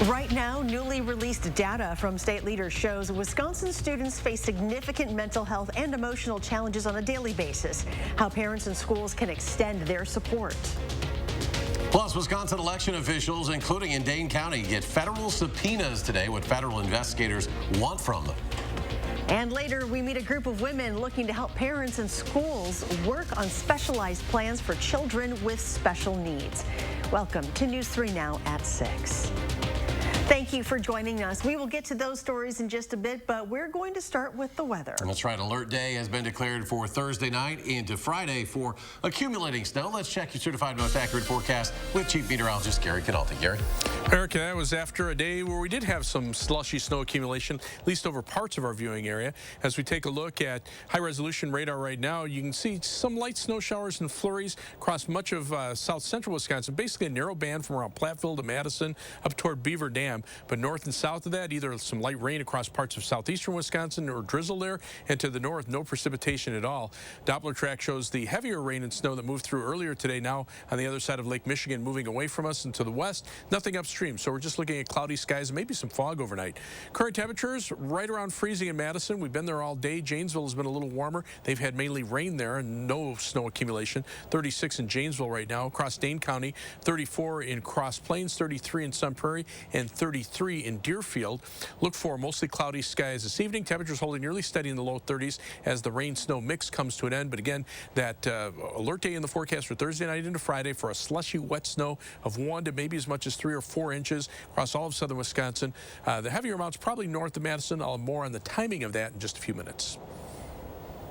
Right now, newly released data from state leaders shows Wisconsin students face significant mental health and emotional challenges on a daily basis. How parents and schools can extend their support. Plus, Wisconsin election officials, including in Dane County, get federal subpoenas today, what federal investigators want from them. And later, we meet a group of women looking to help parents and schools work on specialized plans for children with special needs. Welcome to News 3 Now at 6. Thank you for joining us. We will get to those stories in just a bit, but we're going to start with the weather. That's right. Alert day has been declared for Thursday night into Friday for accumulating snow. Let's check your certified most accurate forecast with Chief Meteorologist Gary Canalti. Gary? Eric, that was after a day where we did have some slushy snow accumulation, at least over parts of our viewing area. As we take a look at high-resolution radar right now, you can see some light snow showers and flurries across much of south-central Wisconsin, basically a narrow band from around Platteville to Madison up toward Beaver Dam. But north and south of that, either some light rain across parts of southeastern Wisconsin or drizzle there, and to the north, no precipitation at all. Doppler track shows the heavier rain and snow that moved through earlier today, now on the other side of Lake Michigan, moving away from us and to the west. Nothing upstream, so we're just looking at cloudy skies and maybe some fog overnight. Current temperatures right around freezing in Madison. We've been there all day. Janesville has been a little warmer. They've had mainly rain there and no snow accumulation. 36 in Janesville right now. Across Dane County, 34 in Cross Plains, 33 in Sun Prairie, and 33 in Deerfield. Look for mostly cloudy skies this evening. Temperatures holding nearly steady in the low 30s as the rain-snow mix comes to an end. But again, that alert day in the forecast for Thursday night into Friday for a slushy wet snow of 1 to maybe as much as 3 or 4 inches across all of southern Wisconsin. The heavier amounts probably north of Madison. I'll have more on the timing of that in just a few minutes.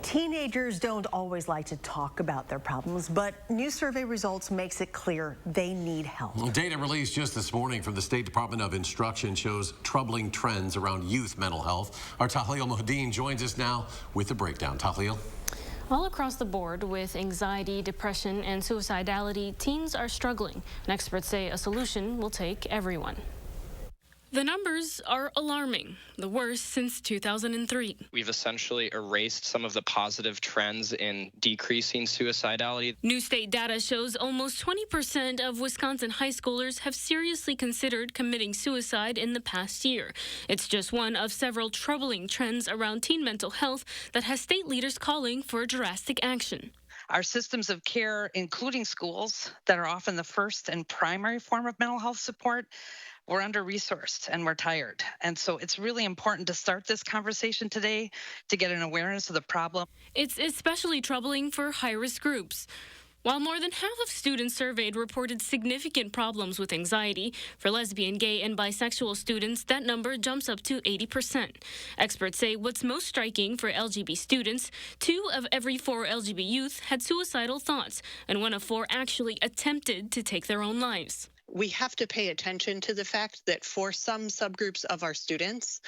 Teenagers don't always like to talk about their problems, but new survey results makes it clear they need help. Data released just this morning from the State Department of Instruction shows troubling trends around youth mental health. Our Tahlil Mohdeen joins us now with the breakdown. Tahlil? All across the board, with anxiety, depression, and suicidality, teens are struggling, and experts say a solution will take everyone. The numbers are alarming, the worst since 2003. We've essentially erased some of the positive trends in decreasing suicidality. New state data shows almost 20% of Wisconsin high schoolers have seriously considered committing suicide in the past year. It's just one of several troubling trends around teen mental health that has state leaders calling for drastic action. Our systems of care, including schools, that are often the first and primary form of mental health support, we're under-resourced and we're tired. And so it's really important to start this conversation today to get an awareness of the problem. It's especially troubling for high-risk groups. While more than half of students surveyed reported significant problems with anxiety, for lesbian, gay, and bisexual students, that number jumps up to 80%. Experts say what's most striking for LGB students, 2 of every 4 LGB youth had suicidal thoughts, and 1 of 4 actually attempted to take their own lives. We have to pay attention to the fact that for some subgroups of our students,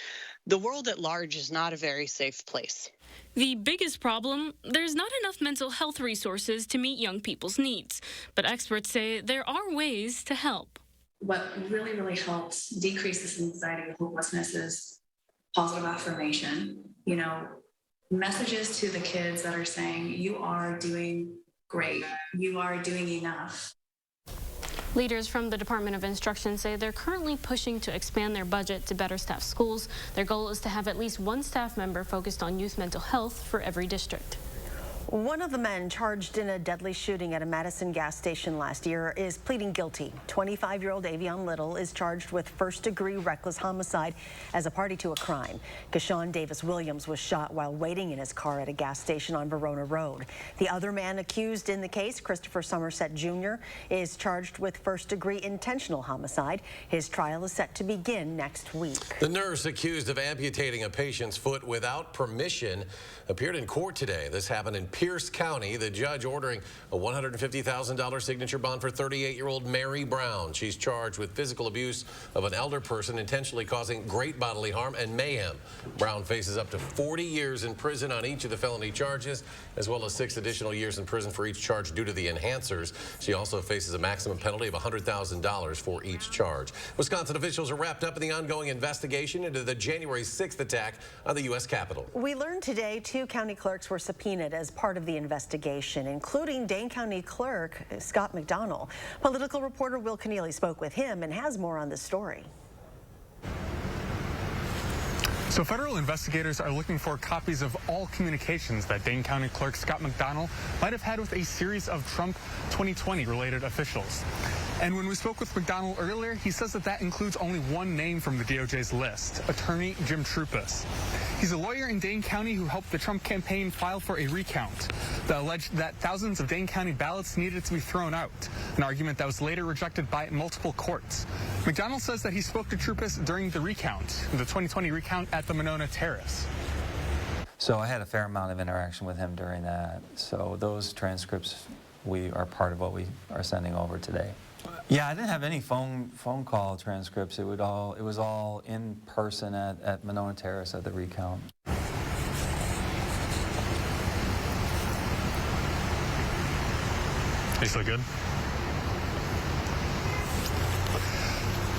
the world at large is not a very safe place. The biggest problem, there's not enough mental health resources to meet young people's needs. But experts say there are ways to help. What really helps decrease this anxiety and hopelessness is positive affirmation. Messages to the kids that are saying, you are doing great, you are doing enough. Leaders from the Department of Instruction say they're currently pushing to expand their budget to better staff schools. Their goal is to have at least 1 staff member focused on youth mental health for every district. One of the men charged in a deadly shooting at a Madison gas station last year is pleading guilty. 25-year-old Avion Little is charged with first-degree reckless homicide as a party to a crime. Kashawn Davis Williams was shot while waiting in his car at a gas station on Verona Road. The other man accused in the case, Christopher Somerset Jr., is charged with first-degree intentional homicide. His trial is set to begin next week. The nurse accused of amputating a patient's foot without permission appeared in court today. This happened in Pierce County. The judge ordering a $150,000 signature bond for 38-year-old Mary Brown. She's charged with physical abuse of an elder person, intentionally causing great bodily harm, and mayhem. Brown faces up to 40 years in prison on each of the felony charges, as well as 6 additional years in prison for each charge due to the enhancers. She also faces a maximum penalty of $100,000 for each charge. Wisconsin officials are wrapped up in the ongoing investigation into the January 6th attack on the U.S. Capitol. We learned today 2 county clerks were subpoenaed as part of the investigation, including Dane County Clerk Scott McDonnell. Political reporter Will Keneally spoke with him and has more on this story. So federal investigators are looking for copies of all communications that Dane County Clerk Scott McDonald might have had with a series of Trump 2020 related officials. And when we spoke with McDonald earlier, he says that includes only one name from the DOJ's list, attorney Jim Trupus. He's a lawyer in Dane County who helped the Trump campaign file for a recount that alleged that thousands of Dane County ballots needed to be thrown out, an argument that was later rejected by multiple courts. McDonald says that he spoke to Trupus during the recount, the 2020 recount at the Monona Terrace. So I had a fair amount of interaction with him during that. So those transcripts are part of what we are sending over today. Yeah, I didn't have any phone call transcripts. It was all in person at Monona Terrace at the recount. Are you still good?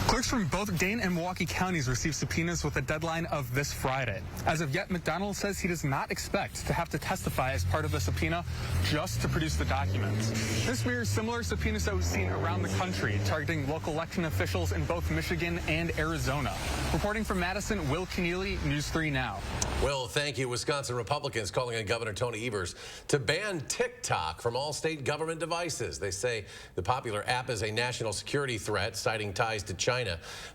Clerks from both Dane and Milwaukee counties received subpoenas with a deadline of this Friday. As of yet, McDonald says he does not expect to have to testify as part of the subpoena, just to produce the documents. This mirrors similar subpoenas that we've seen around the country, targeting local election officials in both Michigan and Arizona. Reporting from Madison, Will Keneally, News 3 Now. Will, thank you. Wisconsin Republicans calling on Governor Tony Evers to ban TikTok from all state government devices. They say the popular app is a national security threat, citing ties to China.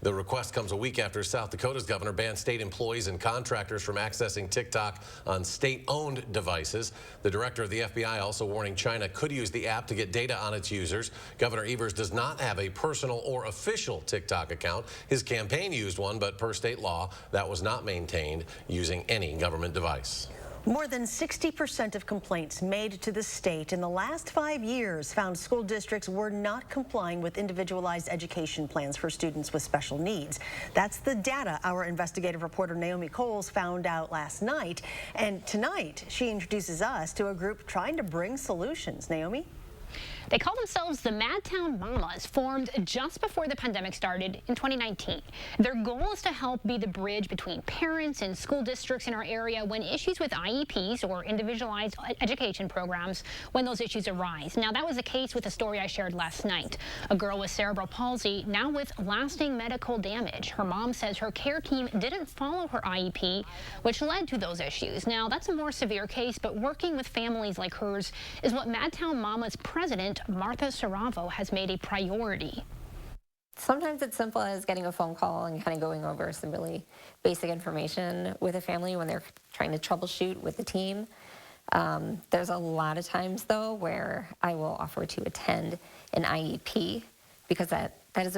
The request comes a week after South Dakota's governor banned state employees and contractors from accessing TikTok on state-owned devices. The director of the FBI also warning China could use the app to get data on its users. Governor Evers does not have a personal or official TikTok account. His campaign used one, but per state law, that was not maintained using any government device. More than 60% of complaints made to the state in the last 5 years found school districts were not complying with individualized education plans for students with special needs. That's the data our investigative reporter Naomi Coles found out last night. And tonight, she introduces us to a group trying to bring solutions. Naomi? They call themselves the Madtown Mamas, formed just before the pandemic started in 2019. Their goal is to help be the bridge between parents and school districts in our area when issues with IEPs or individualized education programs, when those issues arise. Now, that was the case with the story I shared last night. A girl with cerebral palsy, now with lasting medical damage. Her mom says her care team didn't follow her IEP, which led to those issues. Now, that's a more severe case, but working with families like hers is what Madtown Mamas president Martha Saravo has made a priority. Sometimes it's simple as getting a phone call and kind of going over some really basic information with a family when they're trying to troubleshoot with the team. There's a lot of times, though, where I will offer to attend an IEP because that is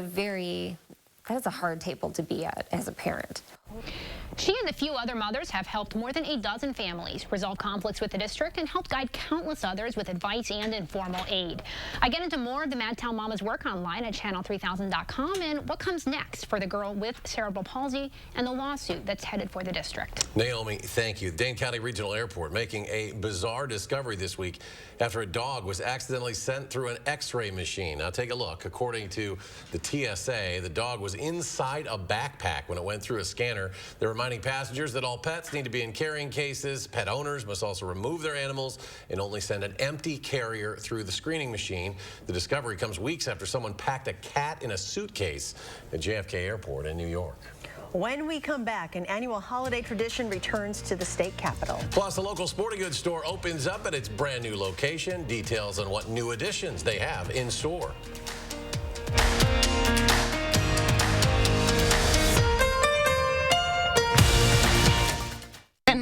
a hard table to be at as a parent. She and a few other mothers have helped more than a dozen families resolve conflicts with the district and helped guide countless others with advice and informal aid. I get into more of the Madtown Mamas work online at channel3000.com and what comes next for the girl with cerebral palsy and the lawsuit that's headed for the district. Naomi, thank you. Dane County Regional Airport making a bizarre discovery this week after a dog was accidentally sent through an X-ray machine. Now take a look. According to the TSA, the dog was inside a backpack when it went through a scanner. They're reminding passengers that all pets need to be in carrying cases. Pet owners must also remove their animals and only send an empty carrier through the screening machine. The discovery comes weeks after someone packed a cat in a suitcase at JFK Airport in New York. When we come back, an annual holiday tradition returns to the state capitol. Plus, a local sporting goods store opens up at its brand new location. Details on what new additions they have in store.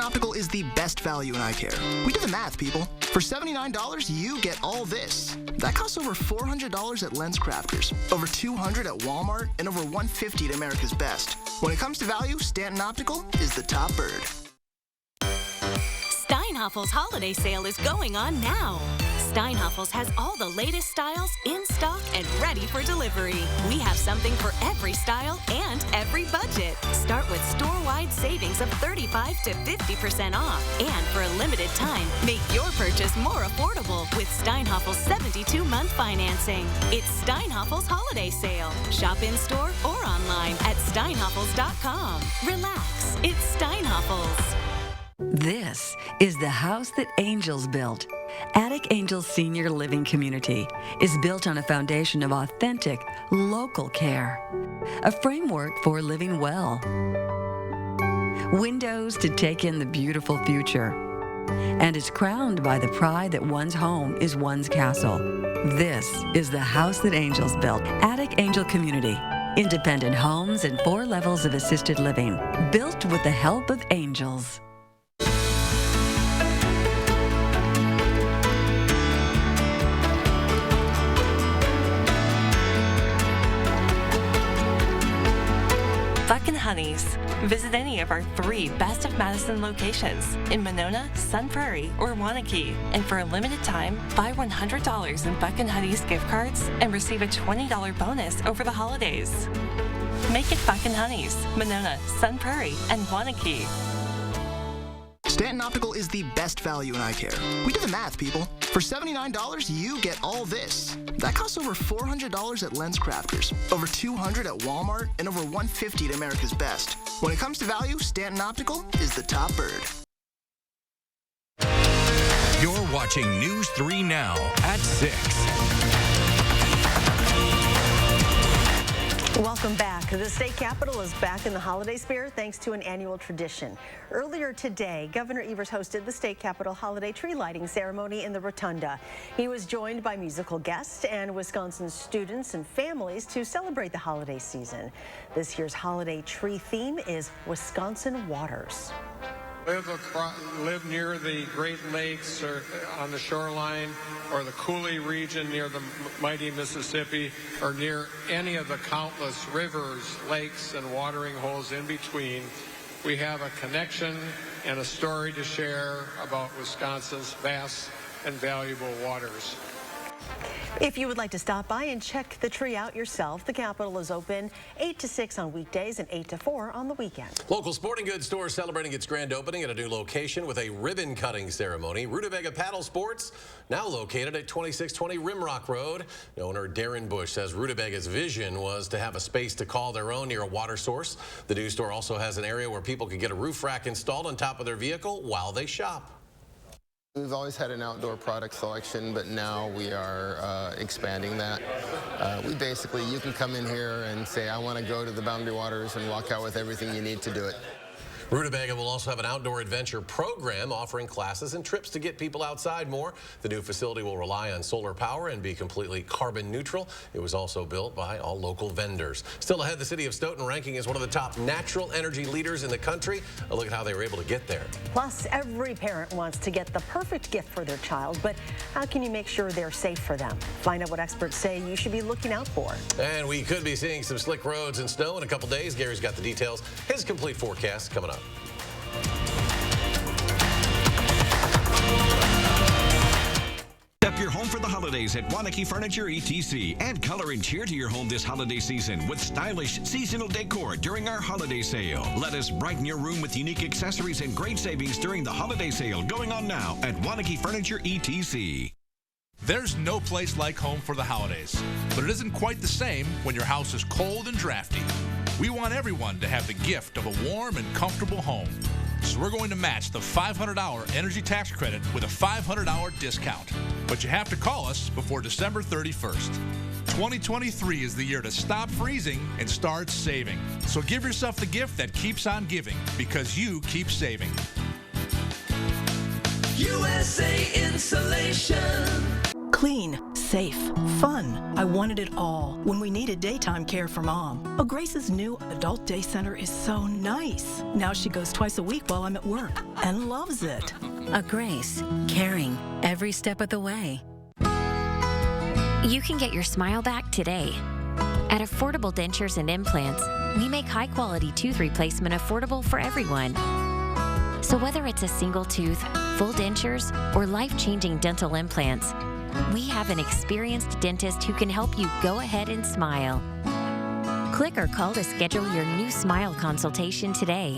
Optical is the best value in eye care. We did the math, people. For $79, you get all this. That costs over $400 at LensCrafters, over $200 at Walmart, and over $150 at America's Best. When it comes to value, Stanton Optical is the top bird. Steinhaffel's holiday sale is going on now. Steinhaffel's has all the latest styles in stock and ready for delivery. We have something for every style and every budget. Start with store-wide savings of 35 to 50% off. And for a limited time, make your purchase more affordable with Steinhaffel's 72-month financing. It's Steinhaffel's holiday sale. Shop in-store or online at steinhaffels.com. Relax, it's Steinhaffel's. This is the house that angels built. Attic Angels Senior Living Community is built on a foundation of authentic, local care, a framework for living well. windows to take in the beautiful future. And is crowned by the pride that one's home is one's castle. This is the house that angels built. Attic Angel Community. Independent homes and 4 levels of assisted living. Built with the help of angels. Buckin' Honeys. Visit any of our 3 Best of Madison locations in Monona, Sun Prairie, or Wanakee. And for a limited time, buy $100 in Buckin' Honeys gift cards and receive a $20 bonus over the holidays. Make it Buckin' Honeys, Monona, Sun Prairie, and Wanakee. Stanton Optical is the best value in eye care. We do the math, people. For $79, you get all this. That costs over $400 at Lens Crafters, over $200 at Walmart, and over $150 at America's Best. When it comes to value, Stanton Optical is the top bird. You're watching News 3 Now at 6. Welcome back. The state capitol is back in the holiday spirit thanks to an annual tradition. Earlier today, Governor Evers hosted the state capitol holiday tree lighting ceremony in the Rotunda. He was joined by musical guests and Wisconsin students and families to celebrate the holiday season. This year's holiday tree theme is Wisconsin Waters. Live near the Great Lakes or on the shoreline, or the Coulee region near the mighty Mississippi, or near any of the countless rivers, lakes, and watering holes in between, we have a connection and a story to share about Wisconsin's vast and valuable waters. If you would like to stop by and check the tree out yourself, the Capitol is open 8 to 6 on weekdays and 8 to 4 on the weekend. Local sporting goods store celebrating its grand opening at a new location with a ribbon cutting ceremony. Rutabaga Paddle Sports, now located at 2620 Rimrock Road. Owner Darren Bush says Rutabaga's vision was to have a space to call their own near a water source. The new store also has an area where people can get a roof rack installed on top of their vehicle while they shop. We've always had an outdoor product selection, but now we are expanding that. You can come in here and say, I want to go to the Boundary Waters, and walk out with everything you need to do it. Rutabaga will also have an outdoor adventure program offering classes and trips to get people outside more. The new facility will rely on solar power and be completely carbon neutral. It was also built by all local vendors. Still ahead, the city of Stoughton ranking as one of the top natural energy leaders in the country. A look at how they were able to get there. Plus, every parent wants to get the perfect gift for their child, but how can you make sure they're safe for them? Find out what experts say you should be looking out for. And we could be seeing some slick roads and snow in a couple days. Gary's got the details. His complete forecast coming up. Up your home for the holidays at Wanakee Furniture ETC. Add color and cheer to your home this holiday season with stylish seasonal decor during our holiday sale. Let us brighten your room with unique accessories and great savings during the holiday sale going on now at Wanakee Furniture ETC. There's no place like home for the holidays, but it isn't quite the same when your house is cold and drafty. We want everyone to have the gift of a warm and comfortable home. So we're going to match the $500 energy tax credit with a $500 discount. But you have to call us before December 31st. 2023 is the year to stop freezing and start saving. So give yourself the gift that keeps on giving, because you keep saving. USA Insulation. Clean, safe, fun. I wanted it all when we needed daytime care for Mom. Oh, Grace's new adult day center is so nice. Now she goes twice a week while I'm at work and loves it. A Grace, caring every step of the way. You can get your smile back today. At Affordable Dentures and Implants, we make high-quality tooth replacement affordable for everyone. So whether it's a single tooth, full dentures, or life-changing dental implants, we have an experienced dentist who can help you go ahead and smile. Click or call to schedule your new smile consultation today.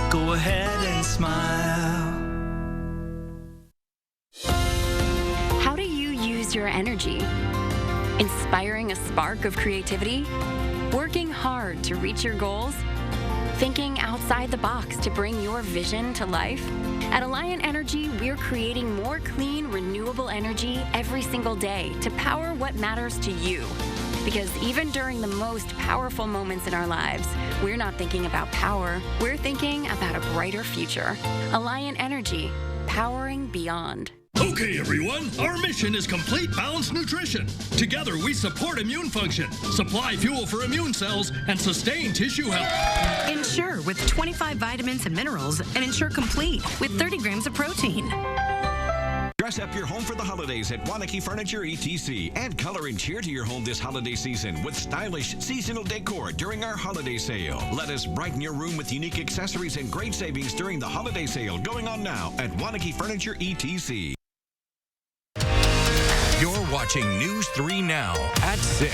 Go ahead and smile. How do you use your energy? Inspiring a spark of creativity? Working hard to reach your goals? Thinking outside the box to bring your vision to life? At Alliant Energy, we're creating more clean, renewable energy every single day to power what matters to you. Because even during the most powerful moments in our lives, we're not thinking about power. We're thinking about a brighter future. Alliant Energy, powering beyond. Okay, everyone, our mission is complete balanced nutrition. Together, we support immune function, supply fuel for immune cells, and sustain tissue health. Ensure with 25 vitamins and minerals, and Ensure Complete with 30 grams of protein. Dress up your home for the holidays at Wanakee Furniture ETC. Add color and cheer to your home this holiday season with stylish seasonal decor during our holiday sale. Let us brighten your room with unique accessories and great savings during the holiday sale going on now at Wanakee Furniture ETC. You're watching News 3 Now at 6.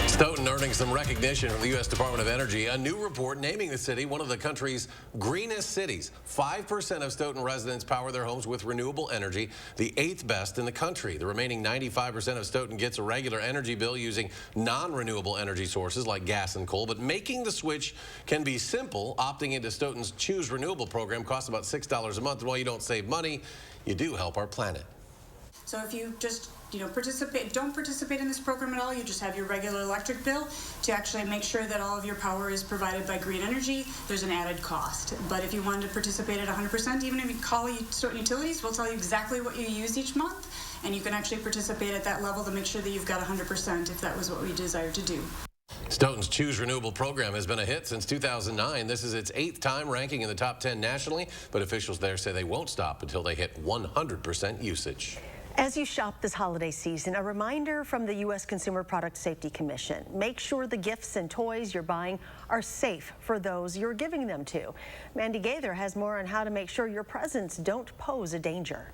Stoughton earning some recognition from the U.S. Department of Energy. A new report naming the city one of the country's greenest cities. 5% of Stoughton residents power their homes with renewable energy, the 8th best in the country. The remaining 95% of Stoughton gets a regular energy bill using non-renewable energy sources like gas and coal. But making the switch can be simple. Opting into Stoughton's Choose Renewable program costs about $6 a month. And while you don't save money, you do help our planet. So if you just don't participate in this program at all, you just have your regular electric bill. To actually make sure that all of your power is provided by green energy, there's an added cost. But if you wanted to participate at 100%, even if you call Stoughton Utilities, we'll tell you exactly what you use each month, and you can actually participate at that level to make sure that you've got 100% if that was what we desire to do. Stoughton's Choose Renewable program has been a hit since 2009. This is its 8th time ranking in the top 10 nationally, but officials there say they won't stop until they hit 100% usage. As you shop this holiday season, a reminder from the U.S. Consumer Product Safety Commission. Make sure the gifts and toys you're buying are safe for those you're giving them to. Mandy Gaither has more on how to make sure your presents don't pose a danger.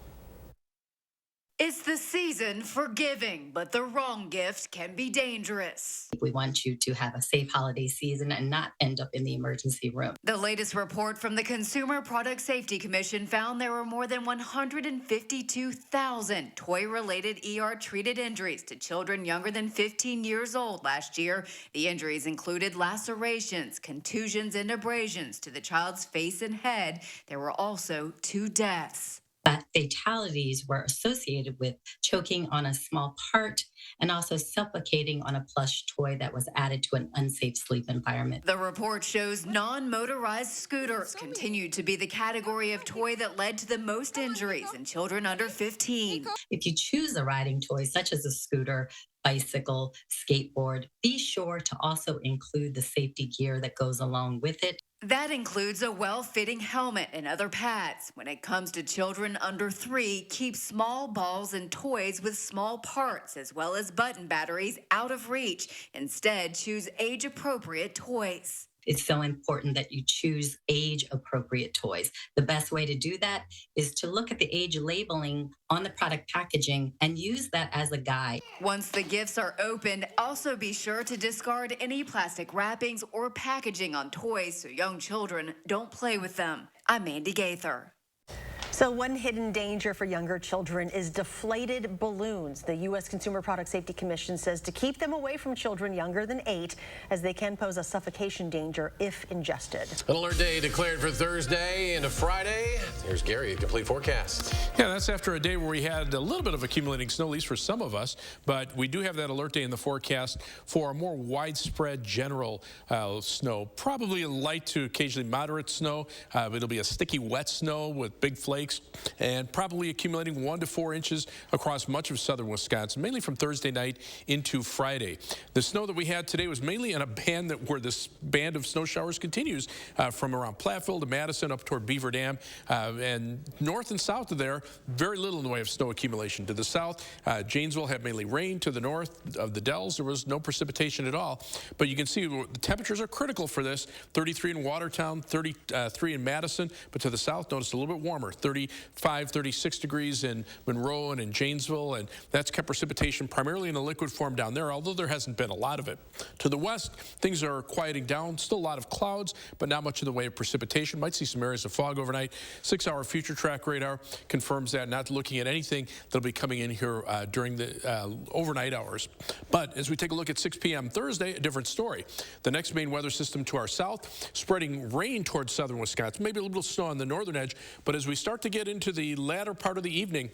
It's the season for giving, but the wrong gift can be dangerous. We want you to have a safe holiday season and not end up in the emergency room. The latest report from the Consumer Product Safety Commission found there were more than 152,000 toy-related ER-treated injuries to children younger than 15 years old last year. The injuries included lacerations, contusions, and abrasions to the child's face and head. There were also 2 deaths. But fatalities were associated with choking on a small part and also suffocating on a plush toy that was added to an unsafe sleep environment. The report shows non-motorized scooters continued to be the category of toy that led to the most injuries in children under 15. If you choose a riding toy, such as a scooter, bicycle, skateboard, be sure to also include the safety gear that goes along with it. That includes a well-fitting helmet and other pads. When it comes to children under 3, keep small balls and toys with small parts as well as button batteries out of reach. Instead, choose age-appropriate toys. It's so important that you choose age-appropriate toys. The best way to do that is to look at the age labeling on the product packaging and use that as a guide. Once the gifts are opened, also be sure to discard any plastic wrappings or packaging on toys so young children don't play with them. I'm Mandy Gaither. So one hidden danger for younger children is deflated balloons. The U.S. Consumer Product Safety Commission says to keep them away from children younger than 8, as they can pose a suffocation danger if ingested. An alert day declared for Thursday into Friday. Here's Gary, a complete forecast. Yeah, that's after a day where we had a little bit of accumulating snow, at least for some of us, but we do have that alert day in the forecast for a more widespread general snow. Probably a light to occasionally moderate snow. It'll be a sticky, wet snow with big flakes and probably accumulating 1 to 4 inches across much of southern Wisconsin, mainly from Thursday night into Friday. The snow that we had today was mainly in a band where this band of snow showers continues from around Platteville to Madison up toward Beaver Dam, and north and south of there, very little in the way of snow accumulation. To the south, Janesville had mainly rain. To the north of the Dells, there was no precipitation at all. But you can see the temperatures are critical for this. 33 in Watertown, 33 in Madison, but to the south, notice a little bit warmer, 35, 36 degrees in Monroe and in Janesville, and that's kept precipitation primarily in a liquid form down there, although there hasn't been a lot of it. To the west, things are quieting down. Still a lot of clouds, but not much in the way of precipitation. Might see some areas of fog overnight. 6-hour future track radar confirms that, not looking at anything that'll be coming in here during the overnight hours. But as we take a look at 6 p.m. Thursday, a different story. The next main weather system to our south, spreading rain towards southern Wisconsin, maybe a little snow on the northern edge, but as we start start to get into the latter part of the evening,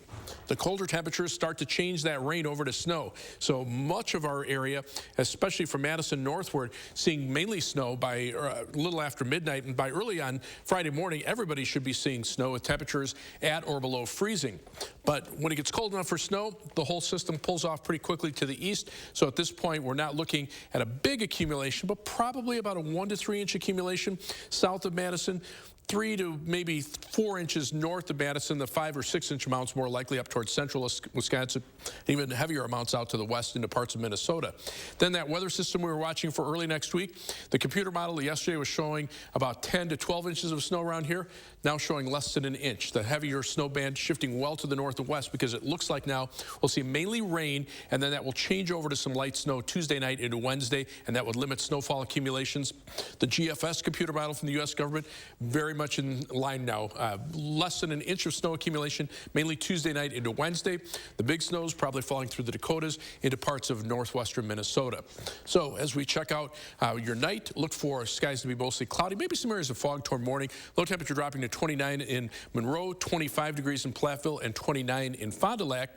the colder temperatures start to change that rain over to snow. So much of our area, especially from Madison northward, seeing mainly snow by a little after midnight, and by early on Friday morning, everybody should be seeing snow with temperatures at or below freezing. But when it gets cold enough for snow, the whole system pulls off pretty quickly to the east. So at this point, we're not looking at a big accumulation, but probably about a 1 to 3 inch accumulation south of Madison. 3 to maybe 4 inches north of Madison, the 5 or 6 inch amounts more likely up towards central Wisconsin, even heavier amounts out to the west into parts of Minnesota. Then that weather system we were watching for early next week, the computer model yesterday was showing about 10 to 12 inches of snow around here, now showing less than an inch. The heavier snow band shifting well to the north and west because it looks like now we'll see mainly rain, and then that will change over to some light snow Tuesday night into Wednesday, and that would limit snowfall accumulations. The GFS computer model from the U.S. government, very much in line now. Less than an inch of snow accumulation, mainly Tuesday night into Wednesday. The big snows probably falling through the Dakotas into parts of northwestern Minnesota. So as we check out your night, look for skies to be mostly cloudy, maybe some areas of fog toward morning. Low temperature dropping to 29 in Monroe, 25 degrees in Platteville, and 29 in Fond du Lac.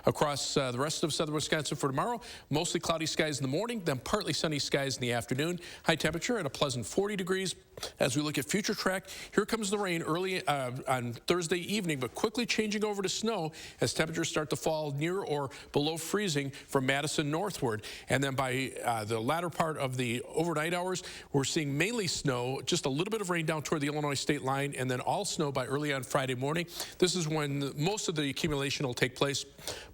Across the rest of southern Wisconsin for tomorrow, mostly cloudy skies in the morning, then partly sunny skies in the afternoon. High temperature at a pleasant 40 degrees. As we look at future track, here comes the rain early on Thursday evening, but quickly changing over to snow as temperatures start to fall near or below freezing from Madison northward. And then by the latter part of the overnight hours, we're seeing mainly snow, just a little bit of rain down toward the Illinois state line, and then all snow by early on Friday morning. This is when most of the accumulation will take place.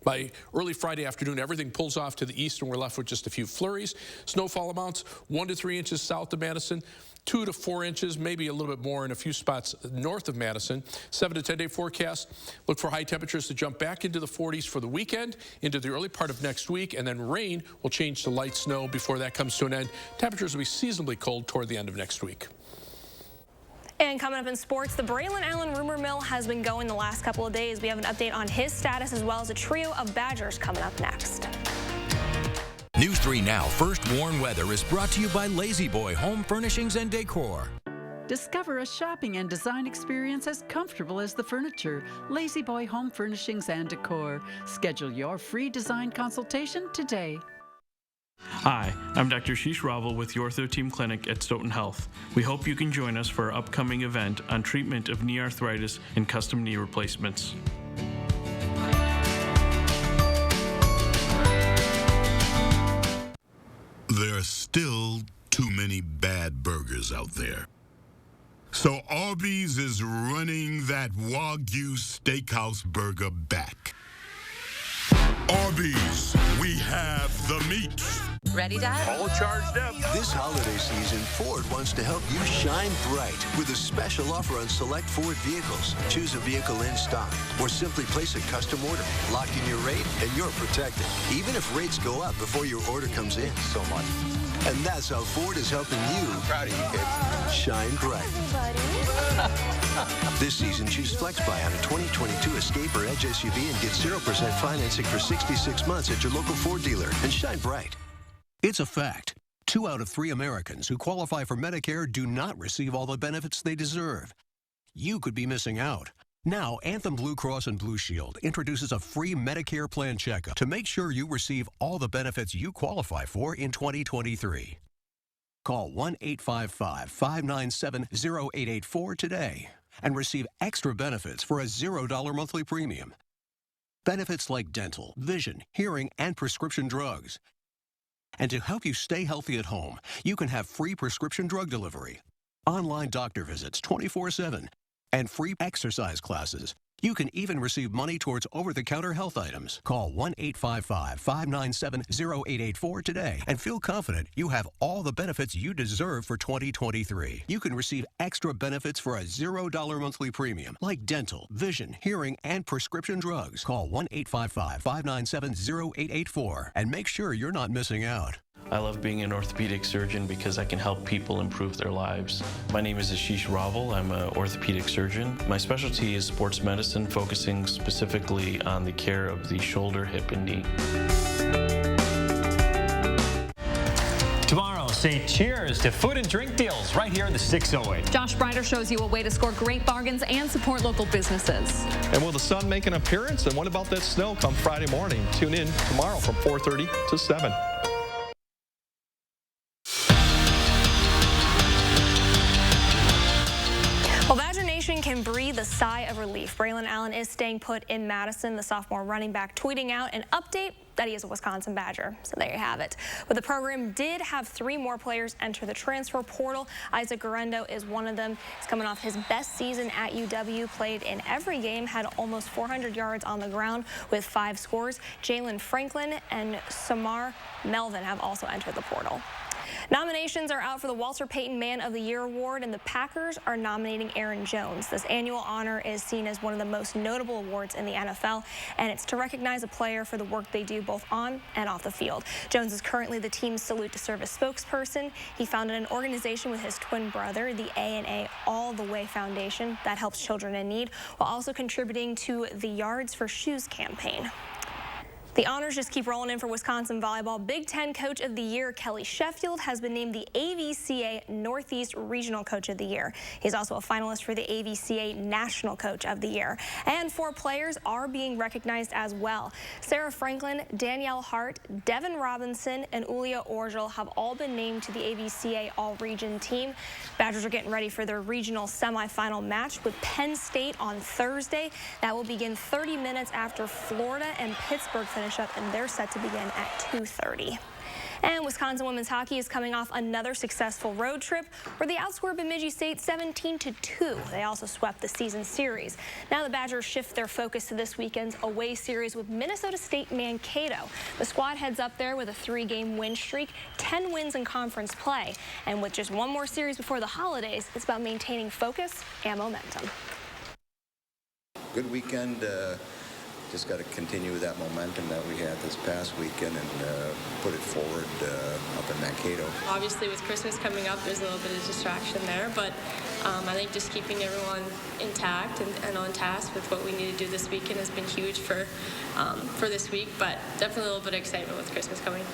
By early Friday afternoon, everything pulls off to the east, and we're left with just a few flurries. Snowfall amounts 1 to 3 inches south of Madison, 2 to 4 inches, maybe a little bit more in a few spots north of Madison. 7 to 10 day forecast. Look for high temperatures to jump back into the 40s for the weekend, into the early part of next week, and then rain will change to light snow before that comes to an end. Temperatures will be seasonably cold toward the end of next week. And coming up in sports, the Braylon Allen rumor mill has been going the last couple of days. We have an update on his status as well as a trio of Badgers coming up next. News 3 Now First Warn Weather is brought to you by Lazy Boy Home Furnishings and Decor. Discover a shopping and design experience as comfortable as the furniture. Lazy Boy Home Furnishings and Decor. Schedule your free design consultation today. Hi, I'm Dr. Sheesh Raval with the Ortho Team Clinic at Stoughton Health. We hope you can join us for our upcoming event on treatment of knee arthritis and custom knee replacements. There are still too many bad burgers out there. So Arby's is running that Wagyu Steakhouse burger back. Arby's, we have the meat. Ready, Dad? All charged up. This holiday season, Ford wants to help you shine bright with a special offer on select Ford vehicles. Choose a vehicle in stock or simply place a custom order. Lock in your rate and you're protected, even if rates go up before your order comes in. So much. And that's how Ford is helping you. I'm proud of you, kids. Shine bright. This season, choose FlexBuy on a 2022 Escape or Edge SUV and get 0% financing for 66 months at your local Ford dealer. And shine bright. It's a fact. 2 out of 3 Americans who qualify for Medicare do not receive all the benefits they deserve. You could be missing out. Now, Anthem Blue Cross and Blue Shield introduces a free Medicare plan checkup to make sure you receive all the benefits you qualify for in 2023. Call 1-855-597-0884 today and receive extra benefits for a $0 monthly premium. Benefits like dental, vision, hearing, and prescription drugs. And to help you stay healthy at home, you can have free prescription drug delivery, online doctor visits 24/7, and free exercise classes. You can even receive money towards over-the-counter health items. Call 1-855-597-0884 today and feel confident you have all the benefits you deserve for 2023. You can receive extra benefits for a $0 monthly premium, like dental, vision, hearing, and prescription drugs. Call 1-855-597-0884 and make sure you're not missing out. I love being an orthopedic surgeon because I can help people improve their lives. My name is Ashish Raval. I'm an orthopedic surgeon. My specialty is sports medicine, focusing specifically on the care of the shoulder, hip, and knee. Tomorrow, say cheers to food and drink deals right here in the 608. Josh Breider shows you a way to score great bargains and support local businesses. And will the sun make an appearance? And what about that snow come Friday morning? Tune in tomorrow from 4:30 to 7. Well, Badger Nation can breathe a sigh of relief. Braylon Allen is staying put in Madison. The sophomore running back tweeting out an update that he is a Wisconsin Badger. So there you have it. But the program did have 3 more players enter the transfer portal. Isaac Garendo is one of them. He's coming off his best season at UW, played in every game, had almost 400 yards on the ground with 5 scores. Jalen Franklin and Samar Melvin have also entered the portal. Nominations are out for the Walter Payton Man of the Year Award, and the Packers are nominating Aaron Jones. This annual honor is seen as one of the most notable awards in the NFL, and it's to recognize a player for the work they do both on and off the field. Jones is currently the team's Salute to Service spokesperson. He founded an organization with his twin brother, the A&A All the Way Foundation, that helps children in need, while also contributing to the Yards for Shoes campaign. The honors just keep rolling in for Wisconsin volleyball. Big Ten Coach of the Year Kelly Sheffield has been named the AVCA Northeast Regional Coach of the Year. He's also a finalist for the AVCA National Coach of the Year. And 4 players are being recognized as well. Sarah Franklin, Danielle Hart, Devin Robinson, and Ulia Orgel have all been named to the AVCA All-Region team. Badgers are getting ready for their regional semifinal match with Penn State on Thursday. That will begin 30 minutes after Florida and Pittsburgh finish up, and they're set to begin at 2:30. And Wisconsin women's hockey is coming off another successful road trip where they outscored Bemidji State 17-2. They also swept the season series. Now the Badgers shift their focus to this weekend's away series with Minnesota State Mankato. The squad heads up there with a 3-game win streak, 10 wins in conference play. And with just one more series before the holidays, it's about maintaining focus and momentum. Good weekend. Just got to continue with that momentum that we had this past weekend and put it forward up in Mankato. Obviously, with Christmas coming up, there's a little bit of distraction there, but I think just keeping everyone intact and on task with what we need to do this weekend has been huge for this week, but definitely a little bit of excitement with Christmas coming.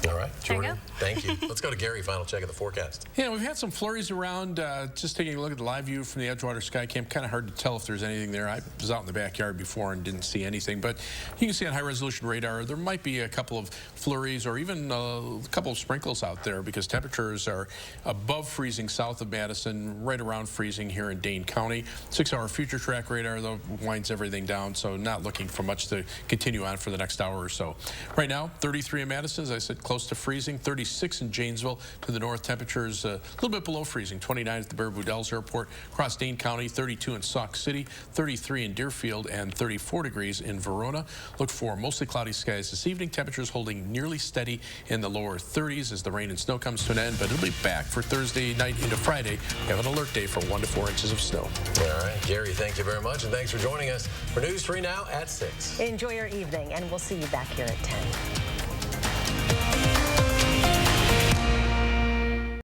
All right, Jordan, thank you. Let's go to Gary, final check of the forecast. Yeah, we've had some flurries around. Just taking a look at the live view from the Edgewater Sky Cam, kind of hard to tell if there's anything there. I was out in the backyard before and didn't see anything, but you can see on high-resolution radar there might be a couple of flurries or even a couple of sprinkles out there because temperatures are above freezing south of Madison, right around freezing here in Dane County. 6-hour future track radar, though, winds everything down, so not looking for much to continue on for the next hour or so. Right now, 33 in Madison, as I said, close to freezing, 36 in Janesville. To the north, temperatures a little bit below freezing, 29 at the Baraboo Dells Airport. Across Dane County, 32 in Sauk City, 33 in Deerfield, and 34 degrees in Verona. Look for mostly cloudy skies this evening. Temperatures holding nearly steady in the lower 30s as the rain and snow comes to an end, but it'll be back for Thursday night into Friday. We have an alert day for 1 to 4 inches of snow. All right, Gary, thank you very much, and thanks for joining us for News 3 Now at 6. Enjoy your evening, and we'll see you back here at 10.